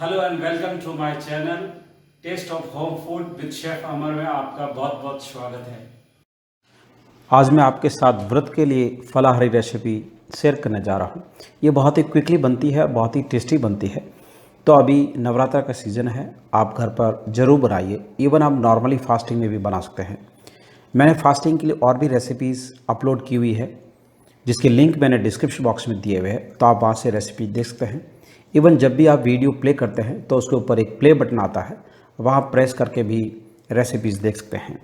Hello and welcome to my channel taste of home food with chef Amar में आपका बहुत बहुत स्वागत है। आज मैं आपके साथ व्रत के लिए फलाहारी रेसिपी शेयर करने जा रहा हूँ। ये बहुत ही क्विकली बनती है, बहुत ही टेस्टी बनती है। तो अभी नवरात्र का सीज़न है, आप घर पर ज़रूर बनाइए। इवन आप नॉर्मली फास्टिंग में भी बना सकते हैं। मैंने फास्टिंग के लिए और भी रेसिपीज़ अपलोड की हुई है, जिसके लिंक मैंने डिस्क्रिप्शन बॉक्स में दिए हुए हैं, तो आप वहाँ से रेसिपी देख सकते हैं। इवन जब भी आप वीडियो प्ले करते हैं तो उसके ऊपर एक प्ले बटन आता है, वहाँ प्रेस करके भी रेसिपीज़ देख सकते हैं।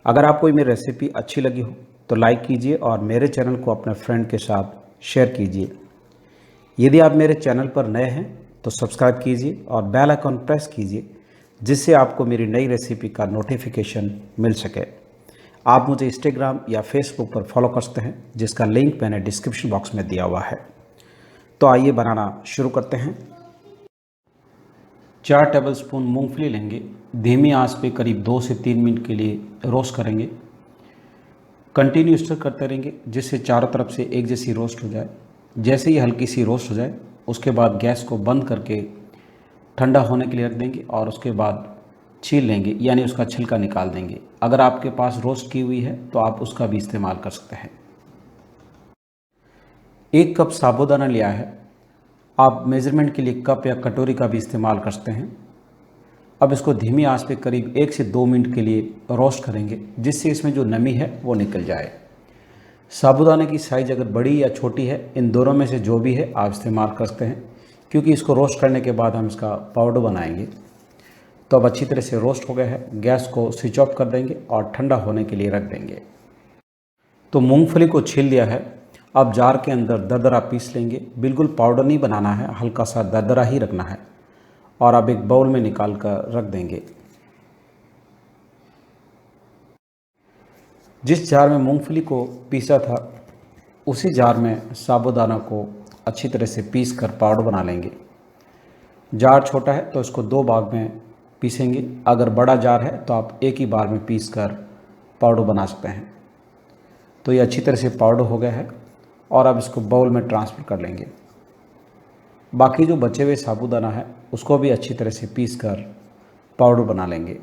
अगर आपको मेरी रेसिपी अच्छी लगी हो तो लाइक कीजिए और मेरे चैनल को अपने फ्रेंड के साथ शेयर कीजिए। यदि आप मेरे चैनल पर नए हैं तो सब्सक्राइब कीजिए और बेल आइकन प्रेस कीजिए, जिससे आपको मेरी नई रेसिपी का नोटिफिकेशन मिल सके। आप मुझे इंस्टाग्राम या फेसबुक पर फॉलो कर सकते हैं, जिसका लिंक मैंने डिस्क्रिप्शन बॉक्स में दिया हुआ है। तो आइए बनाना शुरू करते हैं। 4 टेबलस्पून मूंगफली लेंगे, धीमी आंच पे करीब 2 से 3 मिनट के लिए रोस्ट करेंगे। कंटिन्यू स्टर करते रहेंगे, जिससे चारों तरफ से एक जैसी रोस्ट हो जाए। जैसे ही हल्की सी रोस्ट हो जाए, उसके बाद गैस को बंद करके ठंडा होने के लिए रख देंगे और उसके बाद छील लेंगे, यानी उसका छिलका निकाल देंगे। अगर आपके पास रोस्ट की हुई है तो आप उसका भी इस्तेमाल कर सकते हैं। 1 कप साबूदाना लिया है, आप मेज़रमेंट के लिए कप या कटोरी का भी इस्तेमाल कर सकते हैं। अब इसको धीमी आंच पे करीब 1 से 2 मिनट के लिए रोस्ट करेंगे, जिससे इसमें जो नमी है वो निकल जाए। साबूदाने की साइज़ अगर बड़ी या छोटी है, इन दोनों में से जो भी है आप इस्तेमाल कर सकते हैं, क्योंकि इसको रोस्ट करने के बाद हम इसका पाउडर बनाएंगे। तो अब अच्छी तरह से रोस्ट हो गया है, गैस को स्विच ऑफ कर देंगे और ठंडा होने के लिए रख देंगे। तो मूंगफली को छील लिया है, अब जार के अंदर दरदरा पीस लेंगे। बिल्कुल पाउडर नहीं बनाना है, हल्का सा दरदरा ही रखना है। और अब एक बाउल में निकाल कर रख देंगे। जिस जार में मूंगफली को पीसा था, उसी जार में साबूदाना को अच्छी तरह से पीस कर पाउडर बना लेंगे। जार छोटा है तो इसको 2 भाग में पीसेंगे, अगर बड़ा जार है तो आप एक ही बार में पीस कर पाउडर बना सकते हैं। तो ये अच्छी तरह से पाउडर हो गया है और अब इसको बाउल में ट्रांसफ़र कर लेंगे। बाकी जो बचे हुए साबूदाना है उसको भी अच्छी तरह से पीस कर पाउडर बना लेंगे।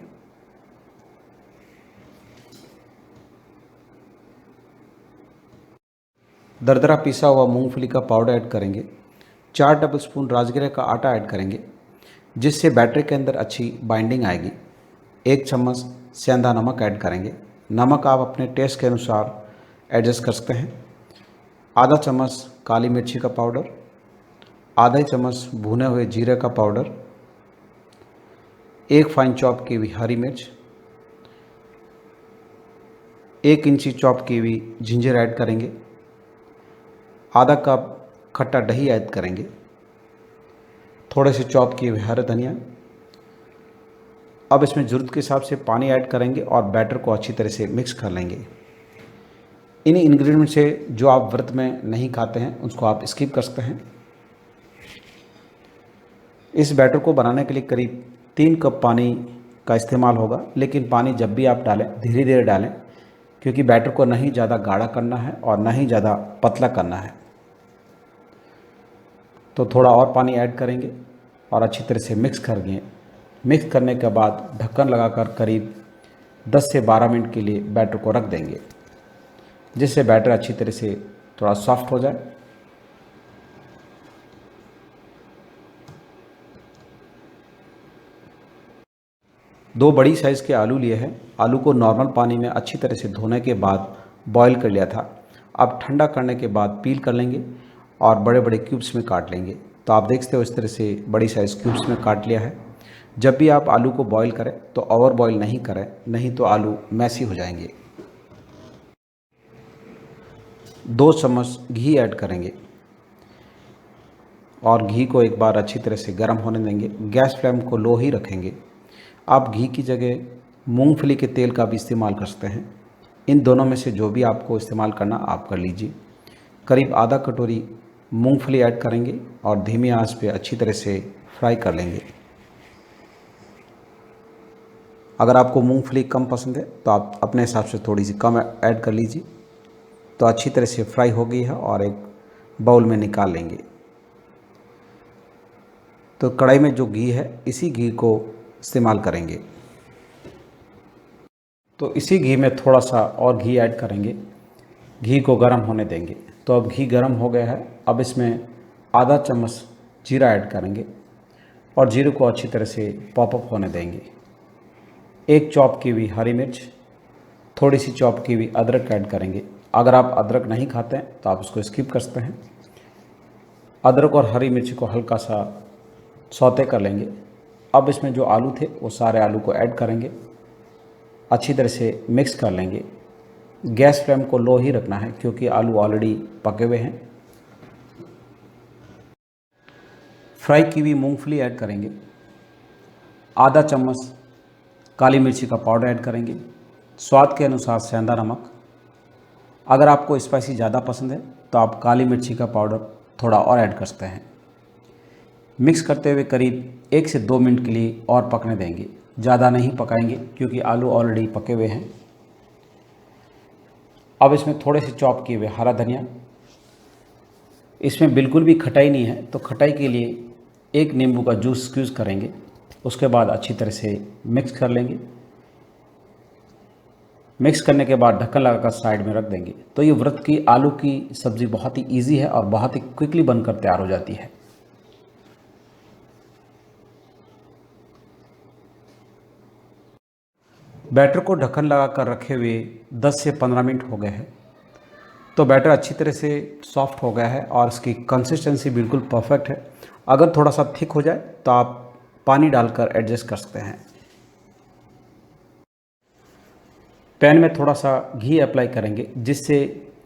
दरदरा पीसा हुआ मूंगफली का पाउडर ऐड करेंगे। 4 टेबलस्पून राजगिरे का आटा ऐड करेंगे, जिससे बैटर के अंदर अच्छी बाइंडिंग आएगी। 1 चम्मच सेंधा नमक ऐड करेंगे। नमक आप अपने टेस्ट के अनुसार एडजस्ट कर सकते हैं। आधा चम्मच काली मिर्ची का पाउडर, आधा चम्मच भुने हुए जीरे का पाउडर, 1 फाइन चॉप की हुई हरी मिर्च, 1 इंची चॉप की हुई जिंजर ऐड करेंगे। आधा कप खट्टा दही ऐड करेंगे। थोड़े से चॉप किए हुए हरे धनिया। अब इसमें ज़रूरत के हिसाब से पानी ऐड करेंगे और बैटर को अच्छी तरह से मिक्स कर लेंगे। इन इंग्रेडिएंट से जो आप व्रत में नहीं खाते हैं उसको आप स्किप कर सकते हैं। इस बैटर को बनाने के लिए करीब 3 कप पानी का इस्तेमाल होगा, लेकिन पानी जब भी आप डालें धीरे धीरे डालें, क्योंकि बैटर को नहीं ज़्यादा गाढ़ा करना है और ना ही ज़्यादा पतला करना है। तो थोड़ा और पानी ऐड करेंगे और अच्छी तरह से मिक्स करेंगे। मिक्स करने के बाद ढक्कन लगाकर करीब 10 से 12 मिनट के लिए बैटर को रख देंगे, जिससे बैटर अच्छी तरह से थोड़ा सॉफ्ट हो जाए। दो बड़ी साइज़ के आलू लिए हैं। आलू को नॉर्मल पानी में अच्छी तरह से धोने के बाद बॉईल कर लिया था। अब ठंडा करने के बाद पील कर लेंगे और बड़े बड़े क्यूब्स में काट लेंगे। तो आप देख सकते हो इस तरह से बड़ी साइज़ क्यूब्स में काट लिया है। जब भी आप आलू को बॉईल करें तो ओवर बॉईल नहीं करें, नहीं तो आलू मैसी हो जाएंगे। 2 चम्मच घी ऐड करेंगे और घी को एक बार अच्छी तरह से गर्म होने देंगे। गैस फ्लेम को लो ही रखेंगे। आप घी की जगह मूंगफली के तेल का भी इस्तेमाल कर सकते हैं। इन दोनों में से जो भी आपको इस्तेमाल करना आप कर लीजिए। करीब आधा कटोरी मूंगफली ऐड करेंगे और धीमी आंच पे अच्छी तरह से फ्राई कर लेंगे। अगर आपको मूंगफली कम पसंद है तो आप अपने हिसाब से थोड़ी सी कम ऐड कर लीजिए। तो अच्छी तरह से फ्राई हो गई है और एक बाउल में निकाल लेंगे। तो कढ़ाई में जो घी है इसी घी को इस्तेमाल करेंगे। तो इसी घी में थोड़ा सा और घी ऐड करेंगे, घी को गर्म होने देंगे। तो अब घी गर्म हो गया है, अब इसमें आधा चम्मच जीरा ऐड करेंगे और जीरे को अच्छी तरह से पॉपअप होने देंगे। एक चॉप की हुई हरी मिर्च, थोड़ी सी चॉप की हुई अदरक ऐड करेंगे। अगर आप अदरक नहीं खाते हैं तो आप उसको स्किप कर सकते हैं। अदरक और हरी मिर्च को हल्का सा सौते कर लेंगे। अब इसमें जो आलू थे वो सारे आलू को ऐड करेंगे, अच्छी तरह से मिक्स कर लेंगे। गैस फ्लेम को लो ही रखना है क्योंकि आलू ऑलरेडी पके हुए हैं। फ्राई की हुई मूंगफली ऐड करेंगे, आधा चम्मच काली मिर्ची का पाउडर ऐड करेंगे, स्वाद के अनुसार सेंधा नमक। अगर आपको स्पाइसी ज़्यादा पसंद है तो आप काली मिर्ची का पाउडर थोड़ा और ऐड कर सकते हैं। मिक्स करते हुए करीब 1 से 2 मिनट के लिए और पकने देंगे, ज़्यादा नहीं पकाएंगे क्योंकि आलू ऑलरेडी पके हुए हैं। अब इसमें थोड़े से चॉप किए हुए हरा धनिया, इसमें बिल्कुल भी खटाई नहीं है तो खटाई के लिए 1 नींबू का जूस स्क्वीज़ करेंगे। उसके बाद अच्छी तरह से मिक्स कर लेंगे। मिक्स करने के बाद ढक्कन लगाकर साइड में रख देंगे। तो ये व्रत की आलू की सब्ज़ी बहुत ही इजी है और बहुत ही क्विकली बनकर तैयार हो जाती है। बैटर को ढक्कन लगाकर रखे हुए 10 से 15 मिनट हो गए हैं। तो बैटर अच्छी तरह से सॉफ्ट हो गया है और इसकी कंसिस्टेंसी बिल्कुल परफेक्ट है। अगर थोड़ा सा थिक हो जाए तो आप पानी डालकर एडजस्ट कर सकते हैं। पैन में थोड़ा सा घी अप्लाई करेंगे जिससे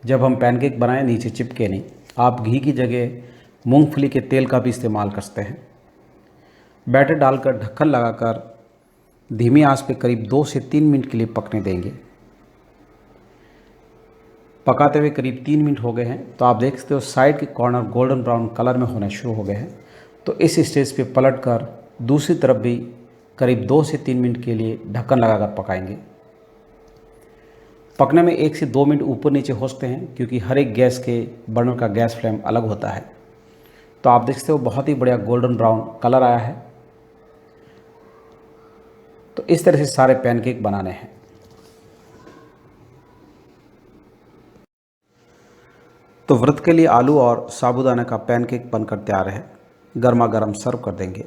जब हम पैनकेक बनाएं नीचे चिपके नहीं। आप घी की जगह मूंगफली के तेल का भी इस्तेमाल कर सकते हैं। बैटर डालकर ढक्कन लगाकर धीमी आंच पे करीब 2 से 3 मिनट के लिए पकने देंगे। पकाते हुए करीब 3 मिनट हो गए हैं। तो आप देख सकते हो साइड के कॉर्नर गोल्डन ब्राउन कलर में होने शुरू हो गए हैं। तो इस स्टेज पे पलटकर दूसरी तरफ भी करीब 2 से 3 मिनट के लिए ढक्कन लगाकर पकाएंगे। पकने में 1 से 2 मिनट ऊपर नीचे हो सकते हैं क्योंकि हर एक गैस के बर्नर का गैस फ्लेम अलग होता है। तो आप देख सकते हो बहुत ही बढ़िया गोल्डन ब्राउन कलर आया है। तो इस तरह से सारे पैनकेक बनाने हैं। तो व्रत के लिए आलू और साबूदाना का पैनकेक बनकर तैयार है। गर्मा गर्म सर्व कर देंगे।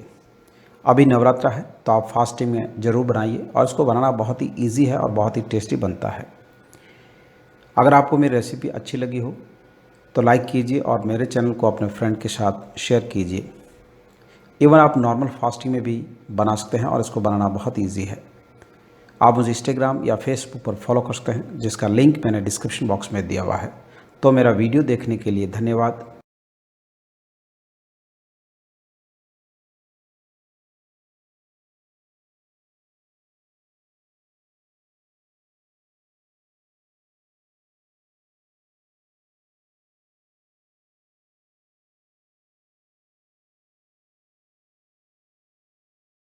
अभी नवरात्रा है तो आप फास्टिंग में ज़रूर बनाइए और इसको बनाना बहुत ही इजी है और बहुत ही टेस्टी बनता है। अगर आपको मेरी रेसिपी अच्छी लगी हो तो लाइक कीजिए और मेरे चैनल को अपने फ्रेंड के साथ शेयर कीजिए। इवन आप नॉर्मल फास्टिंग में भी बना सकते हैं और इसको बनाना बहुत ईजी है। आप मुझे इंस्टाग्राम या फेसबुक पर फॉलो कर सकते हैं जिसका लिंक मैंने डिस्क्रिप्शन बॉक्स में दिया हुआ है। तो मेरा वीडियो देखने के लिए धन्यवाद।